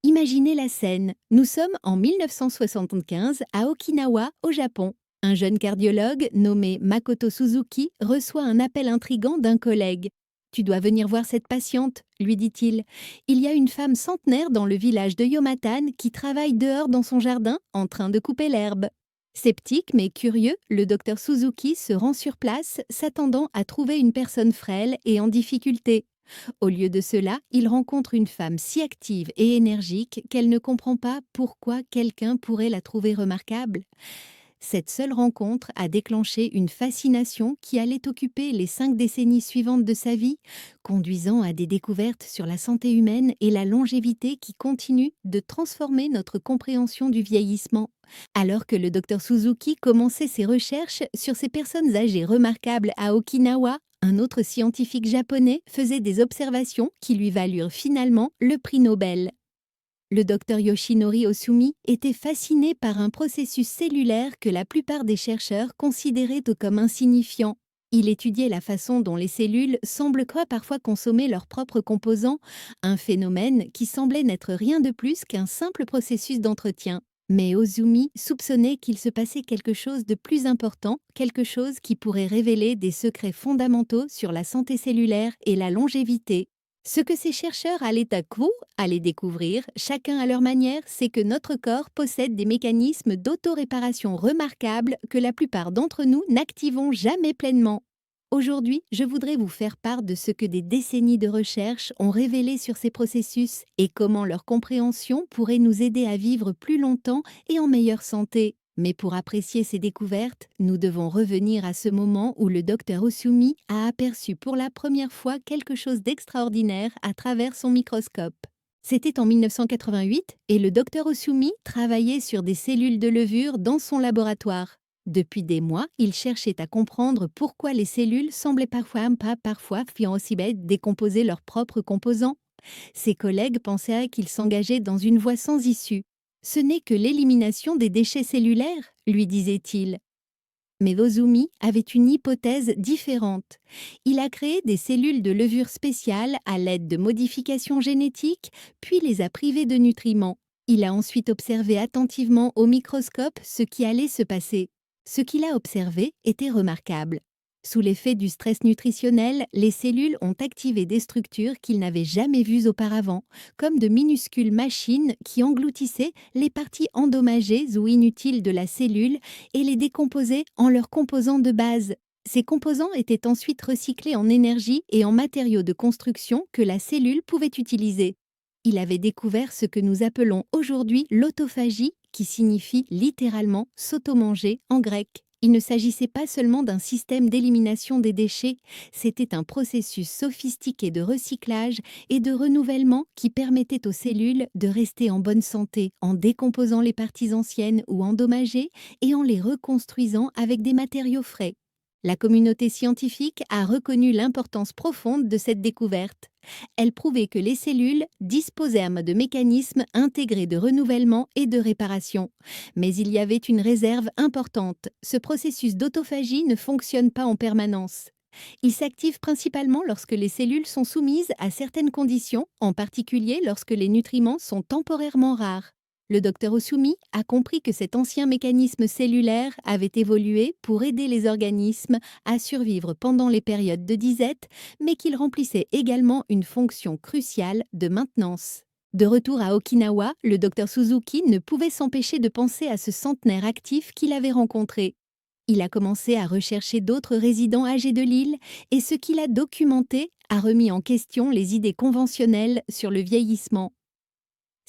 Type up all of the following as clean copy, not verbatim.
Imaginez la scène. Nous sommes en 1975 à Okinawa, au Japon. Un jeune cardiologue nommé Makoto Suzuki reçoit un appel intrigant d'un collègue. Tu dois venir voir cette patiente, lui dit-il. Il y a une femme centenaire dans le village de Yomatan qui travaille dehors dans son jardin en train de couper l'herbe. Sceptique mais curieux, le docteur Suzuki se rend sur place, s'attendant à trouver une personne frêle et en difficulté. Au lieu de cela, il rencontre une femme si active et énergique qu'elle ne comprend pas pourquoi quelqu'un pourrait la trouver remarquable. Cette seule rencontre a déclenché une fascination qui allait occuper les 5 décennies suivantes de sa vie, conduisant à des découvertes sur la santé humaine et la longévité qui continuent de transformer notre compréhension du vieillissement. Alors que le docteur Suzuki commençait ses recherches sur ces personnes âgées remarquables à Okinawa, un autre scientifique japonais faisait des observations qui lui valurent finalement le prix Nobel. Le docteur Yoshinori Osumi était fasciné par un processus cellulaire que la plupart des chercheurs considéraient comme insignifiant. Il étudiait la façon dont les cellules semblent parfois consommer leurs propres composants, un phénomène qui semblait n'être rien de plus qu'un simple processus d'entretien. Mais Osumi soupçonnait qu'il se passait quelque chose de plus important, quelque chose qui pourrait révéler des secrets fondamentaux sur la santé cellulaire et la longévité. Ce que ces chercheurs allaient découvrir, chacun à leur manière, c'est que notre corps possède des mécanismes d'autoréparation remarquables que la plupart d'entre nous n'activons jamais pleinement. Aujourd'hui, je voudrais vous faire part de ce que des décennies de recherche ont révélé sur ces processus et comment leur compréhension pourrait nous aider à vivre plus longtemps et en meilleure santé. Mais pour apprécier ces découvertes, nous devons revenir à ce moment où le docteur Osumi a aperçu pour la première fois quelque chose d'extraordinaire à travers son microscope. C'était en 1988 et le docteur Osumi travaillait sur des cellules de levure dans son laboratoire. Depuis des mois, il cherchait à comprendre pourquoi les cellules semblaient parfois décomposer leurs propres composants. Ses collègues pensaient qu'il s'engageait dans une voie sans issue. Ce n'est que l'élimination des déchets cellulaires, lui disait-il. Mais Vozumi avait une hypothèse différente. Il a créé des cellules de levure spéciales à l'aide de modifications génétiques, puis les a privées de nutriments. Il a ensuite observé attentivement au microscope ce qui allait se passer. Ce qu'il a observé était remarquable. Sous l'effet du stress nutritionnel, les cellules ont activé des structures qu'il n'avait jamais vues auparavant, comme de minuscules machines qui engloutissaient les parties endommagées ou inutiles de la cellule et les décomposaient en leurs composants de base. Ces composants étaient ensuite recyclés en énergie et en matériaux de construction que la cellule pouvait utiliser. Il avait découvert ce que nous appelons aujourd'hui l'autophagie, qui signifie littéralement s'automanger en grec. Il ne s'agissait pas seulement d'un système d'élimination des déchets, c'était un processus sophistiqué de recyclage et de renouvellement qui permettait aux cellules de rester en bonne santé en décomposant les parties anciennes ou endommagées et en les reconstruisant avec des matériaux frais. La communauté scientifique a reconnu l'importance profonde de cette découverte. Elle prouvait que les cellules disposaient de mécanismes intégrés de renouvellement et de réparation. Mais il y avait une réserve importante. Ce processus d'autophagie ne fonctionne pas en permanence. Il s'active principalement lorsque les cellules sont soumises à certaines conditions, en particulier lorsque les nutriments sont temporairement rares. Le docteur Osumi a compris que cet ancien mécanisme cellulaire avait évolué pour aider les organismes à survivre pendant les périodes de disette, mais qu'il remplissait également une fonction cruciale de maintenance. De retour à Okinawa, le docteur Suzuki ne pouvait s'empêcher de penser à ce centenaire actif qu'il avait rencontré. Il a commencé à rechercher d'autres résidents âgés de l'île et ce qu'il a documenté a remis en question les idées conventionnelles sur le vieillissement.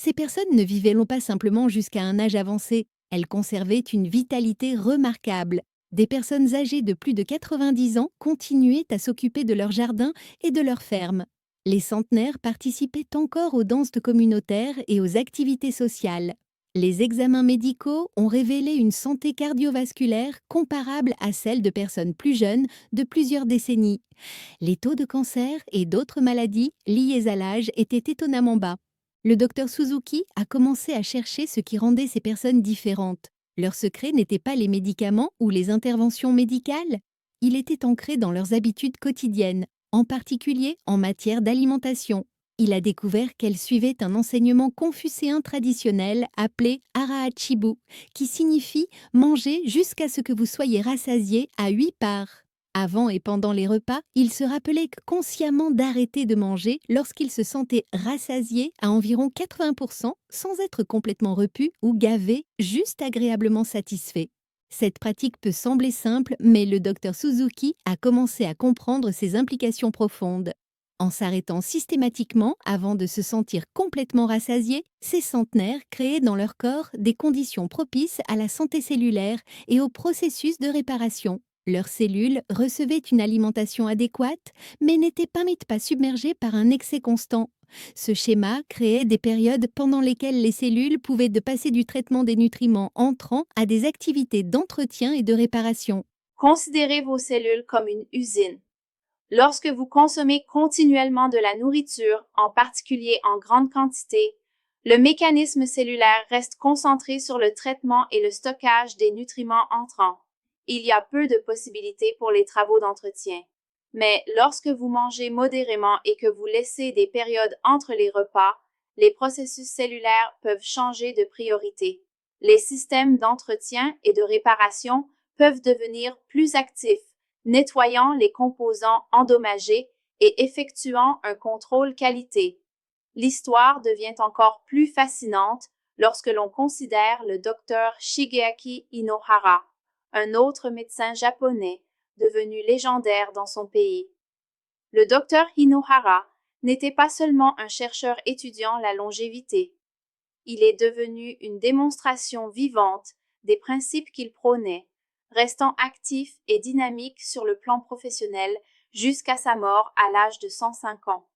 Ces personnes ne vivaient pas simplement jusqu'à un âge avancé, elles conservaient une vitalité remarquable. Des personnes âgées de plus de 90 ans continuaient à s'occuper de leur jardin et de leur ferme. Les centenaires participaient encore aux danses communautaires et aux activités sociales. Les examens médicaux ont révélé une santé cardiovasculaire comparable à celle de personnes plus jeunes de plusieurs décennies. Les taux de cancer et d'autres maladies liées à l'âge étaient étonnamment bas. Le docteur Suzuki a commencé à chercher ce qui rendait ces personnes différentes. Leur secret n'était pas les médicaments ou les interventions médicales. Il était ancré dans leurs habitudes quotidiennes, en particulier en matière d'alimentation. Il a découvert qu'elle suivait un enseignement confucéen traditionnel appelé Arahachibu, qui signifie manger jusqu'à ce que vous soyez rassasié à 8 parts. Avant et pendant les repas, il se rappelait consciemment d'arrêter de manger lorsqu'il se sentait rassasié à environ 80% sans être complètement repu ou gavé, juste agréablement satisfait. Cette pratique peut sembler simple, mais le docteur Suzuki a commencé à comprendre ses implications profondes. En s'arrêtant systématiquement avant de se sentir complètement rassasiés, ces centenaires créaient dans leur corps des conditions propices à la santé cellulaire et au processus de réparation. Leurs cellules recevaient une alimentation adéquate, mais n'étaient pas submergées par un excès constant. Ce schéma créait des périodes pendant lesquelles les cellules pouvaient passer du traitement des nutriments entrants à des activités d'entretien et de réparation. Considérez vos cellules comme une usine. Lorsque vous consommez continuellement de la nourriture, en particulier en grande quantité, le mécanisme cellulaire reste concentré sur le traitement et le stockage des nutriments entrants. Il y a peu de possibilités pour les travaux d'entretien. Mais lorsque vous mangez modérément et que vous laissez des périodes entre les repas, les processus cellulaires peuvent changer de priorité. Les systèmes d'entretien et de réparation peuvent devenir plus actifs, nettoyant les composants endommagés et effectuant un contrôle qualité. L'histoire devient encore plus fascinante lorsque l'on considère le docteur Shigeaki Inohara, un autre médecin japonais devenu légendaire dans son pays. Le docteur Inohara n'était pas seulement un chercheur étudiant la longévité. Il est devenu une démonstration vivante des principes qu'il prônait, restant actif et dynamique sur le plan professionnel jusqu'à sa mort à l'âge de 105 ans.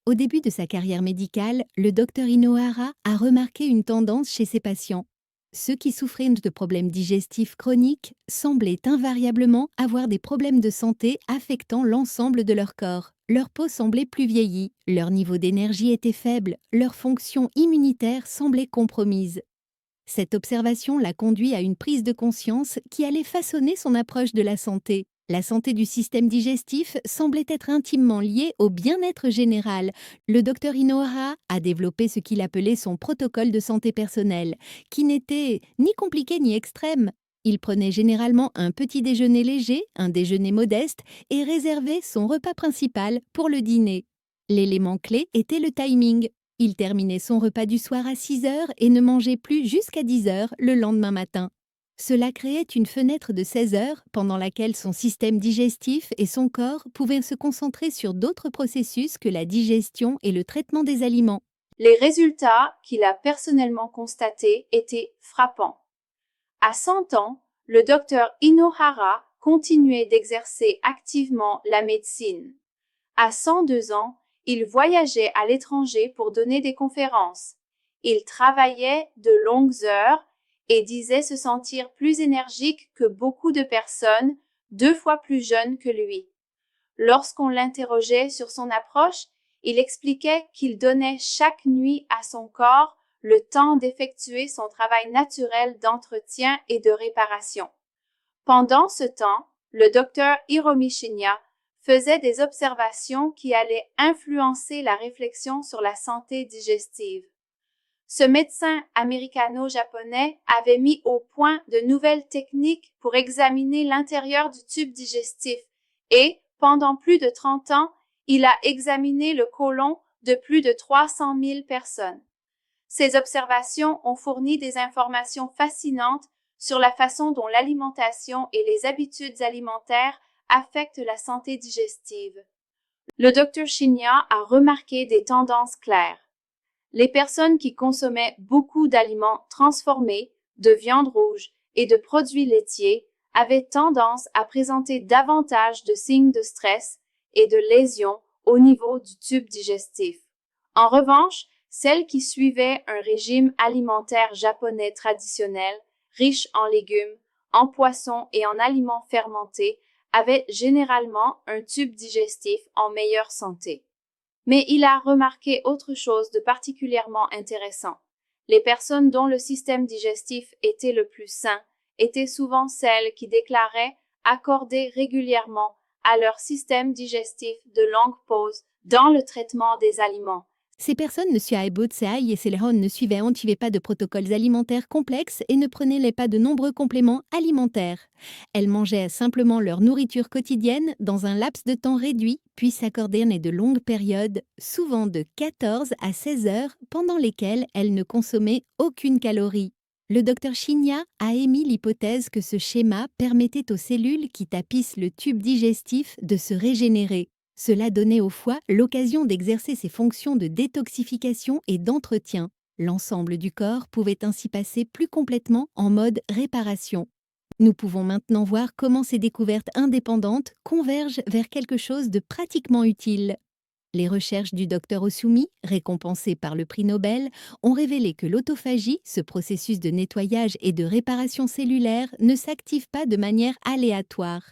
Au début de sa carrière médicale, le docteur Inohara a remarqué une tendance chez ses patients. Ceux qui souffraient de problèmes digestifs chroniques semblaient invariablement avoir des problèmes de santé affectant l'ensemble de leur corps. Leur peau semblait plus vieillie, leur niveau d'énergie était faible, leur fonction immunitaire semblait compromise. Cette observation l'a conduit à une prise de conscience qui allait façonner son approche de la santé. La santé du système digestif semblait être intimement liée au bien-être général. Le docteur Inohara a développé ce qu'il appelait son protocole de santé personnelle, qui n'était ni compliqué ni extrême. Il prenait généralement un petit déjeuner léger, un déjeuner modeste, et réservait son repas principal pour le dîner. L'élément clé était le timing. Il terminait son repas du soir à 6 heures et ne mangeait plus jusqu'à 10 heures le lendemain matin. Cela créait une fenêtre de 16 heures pendant laquelle son système digestif et son corps pouvaient se concentrer sur d'autres processus que la digestion et le traitement des aliments. Les résultats qu'il a personnellement constatés étaient frappants. À 100 ans, le docteur Inohara continuait d'exercer activement la médecine. À 102 ans, il voyageait à l'étranger pour donner des conférences. Il travaillait de longues heures et disait se sentir plus énergique que beaucoup de personnes 2 fois plus jeunes que lui. Lorsqu'on l'interrogeait sur son approche, il expliquait qu'il donnait chaque nuit à son corps le temps d'effectuer son travail naturel d'entretien et de réparation. Pendant ce temps, le docteur Hiromi Shinya faisait des observations qui allaient influencer la réflexion sur la santé digestive. Ce médecin américano-japonais avait mis au point de nouvelles techniques pour examiner l'intérieur du tube digestif et, pendant plus de 30 ans, il a examiné le côlon de plus de 300 000 personnes. Ces observations ont fourni des informations fascinantes sur la façon dont l'alimentation et les habitudes alimentaires affectent la santé digestive. Le docteur Shinya a remarqué des tendances claires. Les personnes qui consommaient beaucoup d'aliments transformés, de viande rouge et de produits laitiers avaient tendance à présenter davantage de signes de stress et de lésions au niveau du tube digestif. En revanche, celles qui suivaient un régime alimentaire japonais traditionnel, riche en légumes, en poissons et en aliments fermentés, avaient généralement un tube digestif en meilleure santé. Mais il a remarqué autre chose de particulièrement intéressant. Les personnes dont le système digestif était le plus sain étaient souvent celles qui déclaraient accorder régulièrement à leur système digestif de longues pauses dans le traitement des aliments, Ces personnes ne suivaient pas de protocoles alimentaires complexes et ne prenaient pas de nombreux compléments alimentaires. Elles mangeaient simplement leur nourriture quotidienne dans un laps de temps réduit, puis s'accordaient de longues périodes, souvent de 14 à 16 heures, pendant lesquelles elles ne consommaient aucune calorie. Le docteur Chinya a émis l'hypothèse que ce schéma permettait aux cellules qui tapissent le tube digestif de se régénérer. Cela donnait au foie l'occasion d'exercer ses fonctions de détoxification et d'entretien. L'ensemble du corps pouvait ainsi passer plus complètement en mode réparation. Nous pouvons maintenant voir comment ces découvertes indépendantes convergent vers quelque chose de pratiquement utile. Les recherches du docteur Osumi, récompensées par le prix Nobel, ont révélé que l'autophagie, ce processus de nettoyage et de réparation cellulaire, ne s'active pas de manière aléatoire.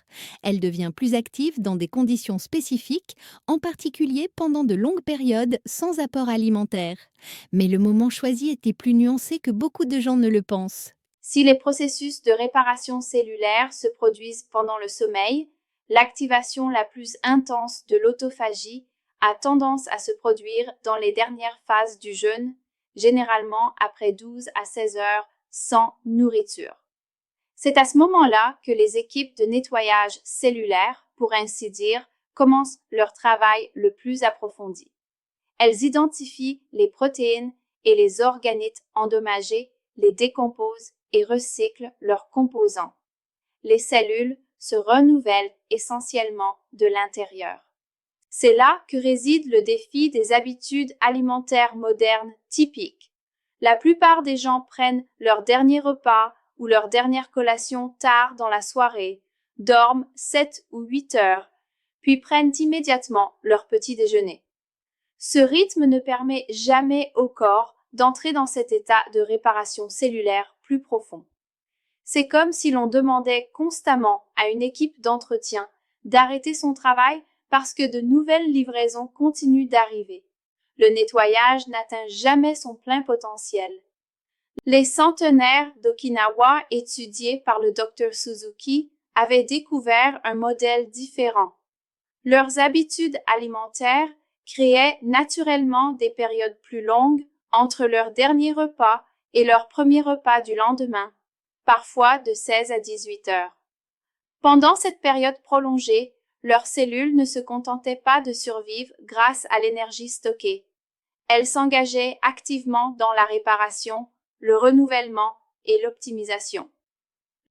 Elle devient plus active dans des conditions spécifiques, en particulier pendant de longues périodes sans apport alimentaire. Mais le moment choisi était plus nuancé que beaucoup de gens ne le pensent. Si les processus de réparation cellulaire se produisent pendant le sommeil, l'activation la plus intense de l'autophagie a tendance à se produire dans les dernières phases du jeûne, généralement après 12 à 16 heures sans nourriture. C'est à ce moment-là que les équipes de nettoyage cellulaire, pour ainsi dire, commencent leur travail le plus approfondi. Elles identifient les protéines et les organites endommagés, les décomposent et recyclent leurs composants. Les cellules se renouvellent essentiellement de l'intérieur. C'est là que réside le défi des habitudes alimentaires modernes typiques. La plupart des gens prennent leur dernier repas ou leur dernière collation tard dans la soirée, dorment 7 ou 8 heures, puis prennent immédiatement leur petit déjeuner. Ce rythme ne permet jamais au corps d'entrer dans cet état de réparation cellulaire plus profond. C'est comme si l'on demandait constamment à une équipe d'entretien d'arrêter son travail parce que de nouvelles livraisons continuent d'arriver. Le nettoyage n'atteint jamais son plein potentiel. Les centenaires d'Okinawa étudiés par le Dr Suzuki avaient découvert un modèle différent. Leurs habitudes alimentaires créaient naturellement des périodes plus longues entre leur dernier repas et leur premier repas du lendemain, parfois de 16 à 18 heures. Pendant cette période prolongée, leurs cellules ne se contentaient pas de survivre grâce à l'énergie stockée. Elles s'engageaient activement dans la réparation, le renouvellement et l'optimisation.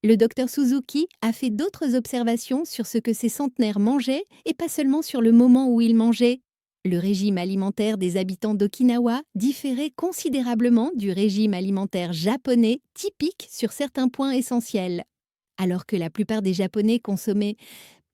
Le docteur Suzuki a fait d'autres observations sur ce que ces centenaires mangeaient et pas seulement sur le moment où ils mangeaient. Le régime alimentaire des habitants d'Okinawa différait considérablement du régime alimentaire japonais typique sur certains points essentiels. Alors que la plupart des Japonais consommaient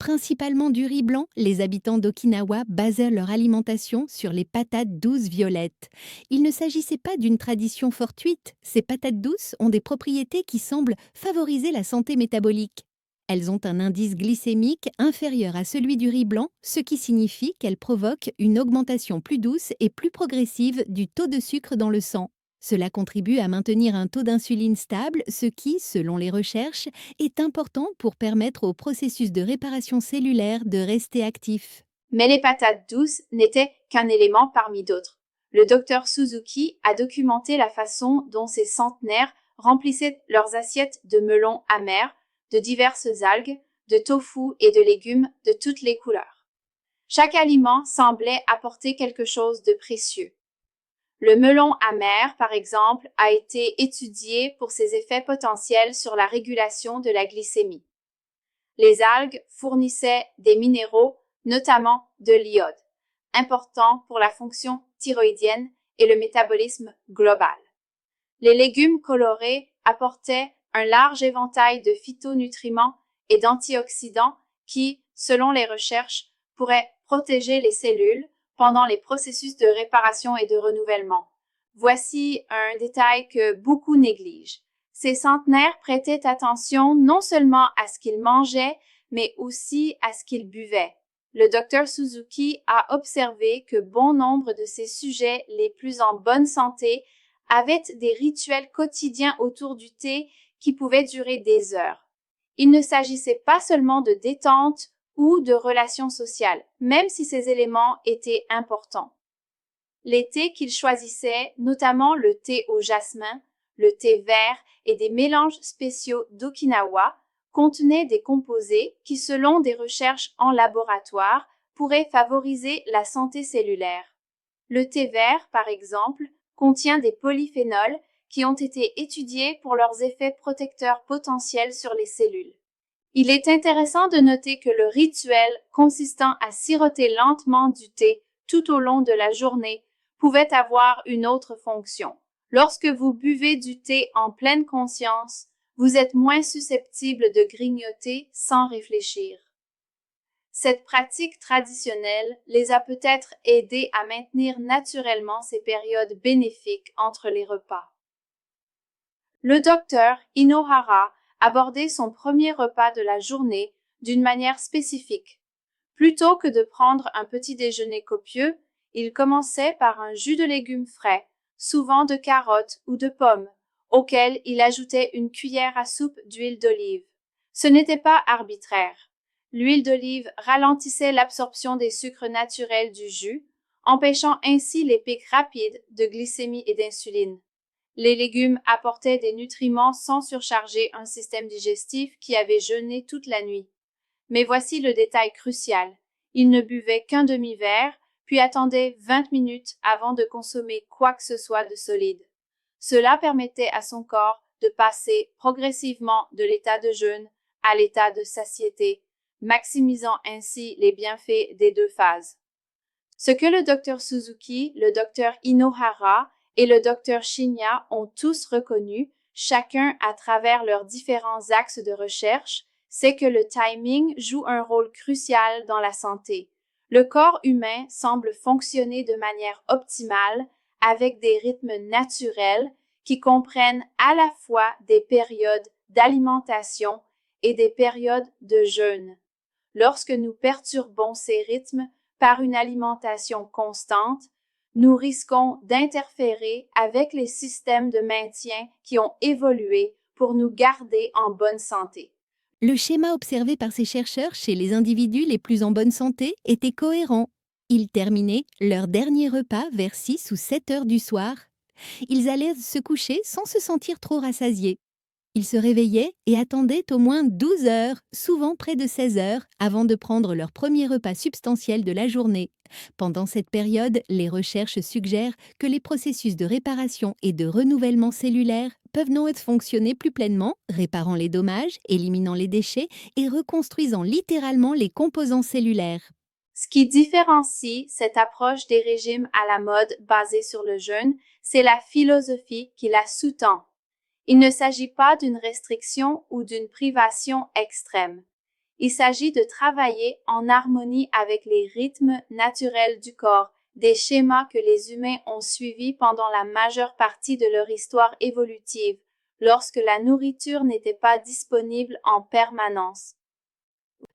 principalement du riz blanc, les habitants d'Okinawa basèrent leur alimentation sur les patates douces violettes. Il ne s'agissait pas d'une tradition fortuite, ces patates douces ont des propriétés qui semblent favoriser la santé métabolique. Elles ont un indice glycémique inférieur à celui du riz blanc, ce qui signifie qu'elles provoquent une augmentation plus douce et plus progressive du taux de sucre dans le sang. Cela contribue à maintenir un taux d'insuline stable, ce qui, selon les recherches, est important pour permettre au processus de réparation cellulaire de rester actif. Mais les patates douces n'étaient qu'un élément parmi d'autres. Le docteur Suzuki a documenté la façon dont ces centenaires remplissaient leurs assiettes de melons amers, de diverses algues, de tofu et de légumes de toutes les couleurs. Chaque aliment semblait apporter quelque chose de précieux. Le melon amer, par exemple, a été étudié pour ses effets potentiels sur la régulation de la glycémie. Les algues fournissaient des minéraux, notamment de l'iode, important pour la fonction thyroïdienne et le métabolisme global. Les légumes colorés apportaient un large éventail de phytonutriments et d'antioxydants qui, selon les recherches, pourraient protéger les cellules pendant les processus de réparation et de renouvellement. Voici un détail que beaucoup négligent. Ces centenaires prêtaient attention non seulement à ce qu'ils mangeaient, mais aussi à ce qu'ils buvaient. Le docteur Suzuki a observé que bon nombre de ces sujets les plus en bonne santé avaient des rituels quotidiens autour du thé qui pouvaient durer des heures. Il ne s'agissait pas seulement de détente ou de relations sociales, même si ces éléments étaient importants. Les thés qu'il choisissait, notamment le thé au jasmin, le thé vert et des mélanges spéciaux d'Okinawa, contenaient des composés qui, selon des recherches en laboratoire, pourraient favoriser la santé cellulaire. Le thé vert, par exemple, contient des polyphénols qui ont été étudiés pour leurs effets protecteurs potentiels sur les cellules. Il est intéressant de noter que le rituel consistant à siroter lentement du thé tout au long de la journée pouvait avoir une autre fonction. Lorsque vous buvez du thé en pleine conscience, vous êtes moins susceptible de grignoter sans réfléchir. Cette pratique traditionnelle les a peut-être aidés à maintenir naturellement ces périodes bénéfiques entre les repas. Le docteur Inohara abordait son premier repas de la journée d'une manière spécifique. Plutôt que de prendre un petit déjeuner copieux, il commençait par un jus de légumes frais, souvent de carottes ou de pommes, auquel il ajoutait une cuillère à soupe d'huile d'olive. Ce n'était pas arbitraire. L'huile d'olive ralentissait l'absorption des sucres naturels du jus, empêchant ainsi les pics rapides de glycémie et d'insuline. Les légumes apportaient des nutriments sans surcharger un système digestif qui avait jeûné toute la nuit. Mais voici le détail crucial. Il ne buvait qu'un demi-verre, puis attendait 20 minutes avant de consommer quoi que ce soit de solide. Cela permettait à son corps de passer progressivement de l'état de jeûne à l'état de satiété, maximisant ainsi les bienfaits des deux phases. Ce que le docteur Suzuki, le docteur Inohara et le docteur Shinya ont tous reconnu, chacun à travers leurs différents axes de recherche, c'est que le timing joue un rôle crucial dans la santé. Le corps humain semble fonctionner de manière optimale avec des rythmes naturels qui comprennent à la fois des périodes d'alimentation et des périodes de jeûne. Lorsque nous perturbons ces rythmes par une alimentation constante, nous risquons d'interférer avec les systèmes de maintien qui ont évolué pour nous garder en bonne santé. Le schéma observé par ces chercheurs chez les individus les plus en bonne santé était cohérent. Ils terminaient leur dernier repas vers 6 ou 7 heures du soir. Ils allaient se coucher sans se sentir trop rassasiés. Ils se réveillaient et attendaient au moins 12 heures, souvent près de 16 heures, avant de prendre leur premier repas substantiel de la journée. Pendant cette période, les recherches suggèrent que les processus de réparation et de renouvellement cellulaire peuvent non être fonctionner plus pleinement, réparant les dommages, éliminant les déchets et reconstruisant littéralement les composants cellulaires. Ce qui différencie cette approche des régimes à la mode basés sur le jeûne, c'est la philosophie qui la sous-tend. Il ne s'agit pas d'une restriction ou d'une privation extrême. Il s'agit de travailler en harmonie avec les rythmes naturels du corps, des schémas que les humains ont suivis pendant la majeure partie de leur histoire évolutive, lorsque la nourriture n'était pas disponible en permanence.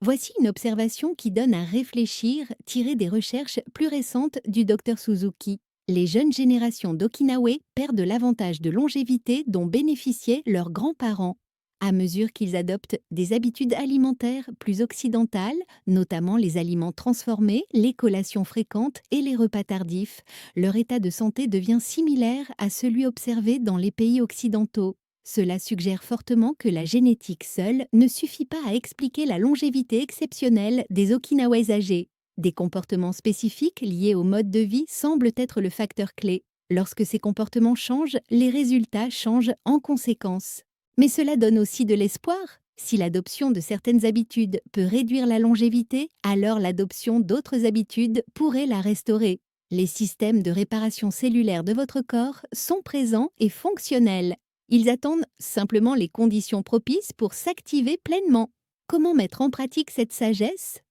Voici une observation qui donne à réfléchir, tirée des recherches plus récentes du Dr Suzuki. Les jeunes générations d'Okinawa perdent l'avantage de longévité dont bénéficiaient leurs grands-parents. À mesure qu'ils adoptent des habitudes alimentaires plus occidentales, notamment les aliments transformés, les collations fréquentes et les repas tardifs, leur état de santé devient similaire à celui observé dans les pays occidentaux. Cela suggère fortement que la génétique seule ne suffit pas à expliquer la longévité exceptionnelle des Okinawais âgés. Des comportements spécifiques liés au mode de vie semblent être le facteur clé. Lorsque ces comportements changent, les résultats changent en conséquence. Mais cela donne aussi de l'espoir. Si l'adoption de certaines habitudes peut réduire la longévité, alors l'adoption d'autres habitudes pourrait la restaurer. Les systèmes de réparation cellulaire de votre corps sont présents et fonctionnels. Ils attendent simplement les conditions propices pour s'activer pleinement. Comment mettre en pratique cette sagesse ?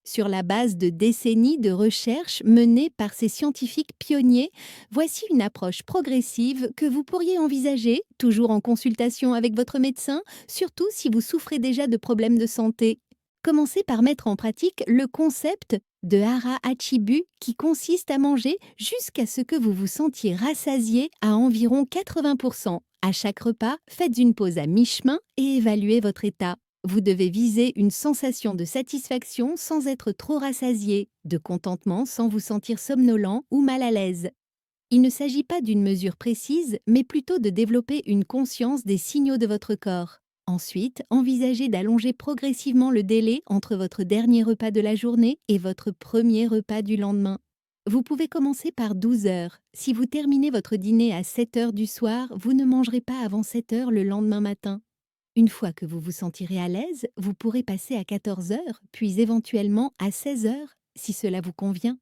Sur la base de décennies de recherches menées par ces scientifiques pionniers, voici une approche progressive que vous pourriez envisager, toujours en consultation avec votre médecin, surtout si vous souffrez déjà de problèmes de santé. Commencez par mettre en pratique le concept de Hara Hachibu qui consiste à manger jusqu'à ce que vous vous sentiez rassasié à environ 80%. À chaque repas, faites une pause à mi-chemin et évaluez votre état. Vous devez viser une sensation de satisfaction sans être trop rassasié, de contentement sans vous sentir somnolent ou mal à l'aise. Il ne s'agit pas d'une mesure précise, mais plutôt de développer une conscience des signaux de votre corps. Ensuite, envisagez d'allonger progressivement le délai entre votre dernier repas de la journée et votre premier repas du lendemain. Vous pouvez commencer par 12 heures. Si vous terminez votre dîner à 7 heures du soir, vous ne mangerez pas avant 7 heures le lendemain matin. Une fois que vous vous sentirez à l'aise, vous pourrez passer à 14 heures, puis éventuellement à 16 heures, si cela vous convient.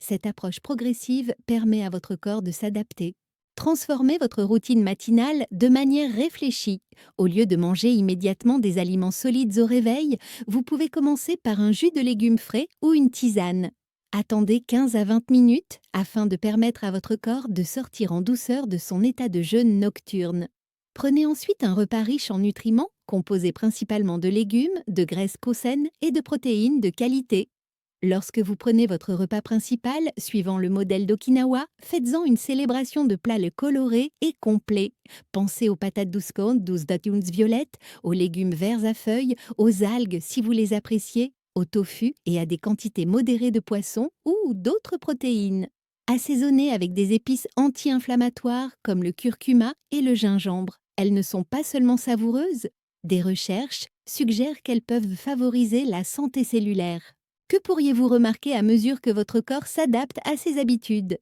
Cette approche progressive permet à votre corps de s'adapter. Transformez votre routine matinale de manière réfléchie. Au lieu de manger immédiatement des aliments solides au réveil, vous pouvez commencer par un jus de légumes frais ou une tisane. Attendez 15 à 20 minutes afin de permettre à votre corps de sortir en douceur de son état de jeûne nocturne. Prenez ensuite un repas riche en nutriments, composé principalement de légumes, de graisses saines et de protéines de qualité. Lorsque vous prenez votre repas principal, suivant le modèle d'Okinawa, faites-en une célébration de plats colorés et complets. Pensez aux patates douces douces datunes violettes, aux légumes verts à feuilles, aux algues si vous les appréciez, au tofu et à des quantités modérées de poissons ou d'autres protéines. Assaisonnez avec des épices anti-inflammatoires comme le curcuma et le gingembre. Elles ne sont pas seulement savoureuses, des recherches suggèrent qu'elles peuvent favoriser la santé cellulaire. Que pourriez-vous remarquer à mesure que votre corps s'adapte à ses habitudes?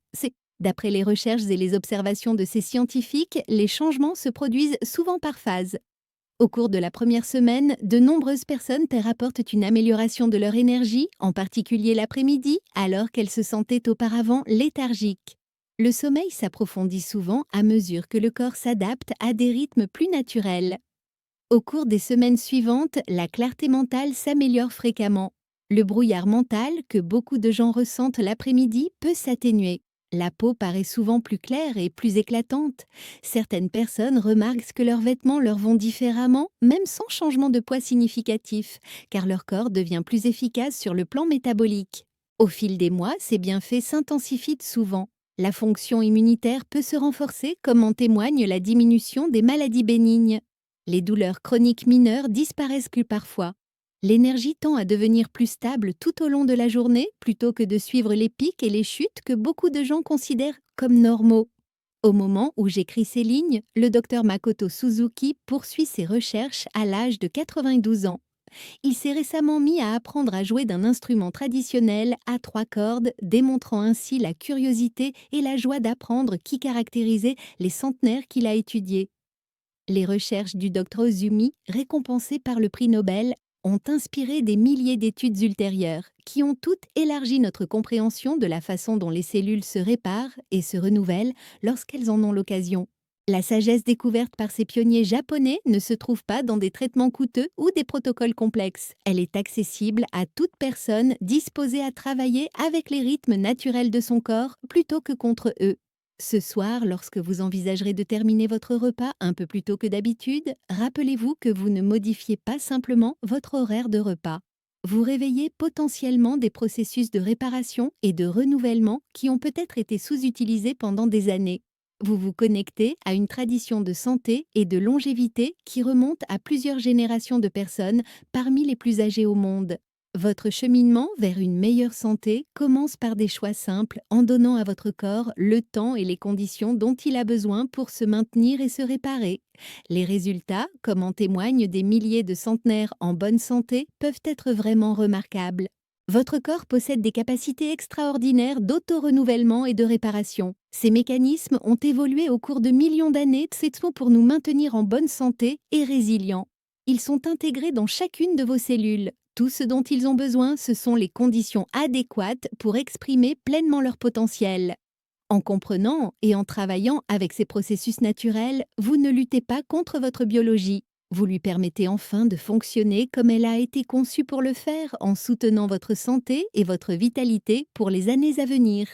D'après les recherches et les observations de ces scientifiques, les changements se produisent souvent par phase. Au cours de la première semaine, de nombreuses personnes rapportent une amélioration de leur énergie, en particulier l'après-midi, alors qu'elles se sentaient auparavant léthargiques. Le sommeil s'approfondit souvent à mesure que le corps s'adapte à des rythmes plus naturels. Au cours des semaines suivantes, la clarté mentale s'améliore fréquemment. Le brouillard mental que beaucoup de gens ressentent l'après-midi peut s'atténuer. La peau paraît souvent plus claire et plus éclatante. Certaines personnes remarquent que leurs vêtements leur vont différemment, même sans changement de poids significatif, car leur corps devient plus efficace sur le plan métabolique. Au fil des mois, ces bienfaits s'intensifient souvent. La fonction immunitaire peut se renforcer, comme en témoigne la diminution des maladies bénignes. Les douleurs chroniques mineures disparaissent plus parfois. L'énergie tend à devenir plus stable tout au long de la journée plutôt que de suivre les pics et les chutes que beaucoup de gens considèrent comme normaux. Au moment où j'écris ces lignes, le docteur Makoto Suzuki poursuit ses recherches à l'âge de 92 ans. Il s'est récemment mis à apprendre à jouer d'un instrument traditionnel à 3 cordes, démontrant ainsi la curiosité et la joie d'apprendre qui caractérisaient les centenaires qu'il a étudiés. Les recherches du Dr Ozumi, récompensées par le prix Nobel, ont inspiré des milliers d'études ultérieures, qui ont toutes élargi notre compréhension de la façon dont les cellules se réparent et se renouvellent lorsqu'elles en ont l'occasion. La sagesse découverte par ces pionniers japonais ne se trouve pas dans des traitements coûteux ou des protocoles complexes. Elle est accessible à toute personne disposée à travailler avec les rythmes naturels de son corps plutôt que contre eux. Ce soir, lorsque vous envisagerez de terminer votre repas un peu plus tôt que d'habitude, rappelez-vous que vous ne modifiez pas simplement votre horaire de repas. Vous réveillez potentiellement des processus de réparation et de renouvellement qui ont peut-être été sous-utilisés pendant des années. Vous vous connectez à une tradition de santé et de longévité qui remonte à plusieurs générations de personnes parmi les plus âgées au monde. Votre cheminement vers une meilleure santé commence par des choix simples en donnant à votre corps le temps et les conditions dont il a besoin pour se maintenir et se réparer. Les résultats, comme en témoignent des milliers de centenaires en bonne santé, peuvent être vraiment remarquables. Votre corps possède des capacités extraordinaires d'auto-renouvellement et de réparation. Ces mécanismes ont évolué au cours de millions d'années pour nous maintenir en bonne santé et résilients. Ils sont intégrés dans chacune de vos cellules. Tout ce dont ils ont besoin, ce sont les conditions adéquates pour exprimer pleinement leur potentiel. En comprenant et en travaillant avec ces processus naturels, vous ne luttez pas contre votre biologie. Vous lui permettez enfin de fonctionner comme elle a été conçue pour le faire en soutenant votre santé et votre vitalité pour les années à venir.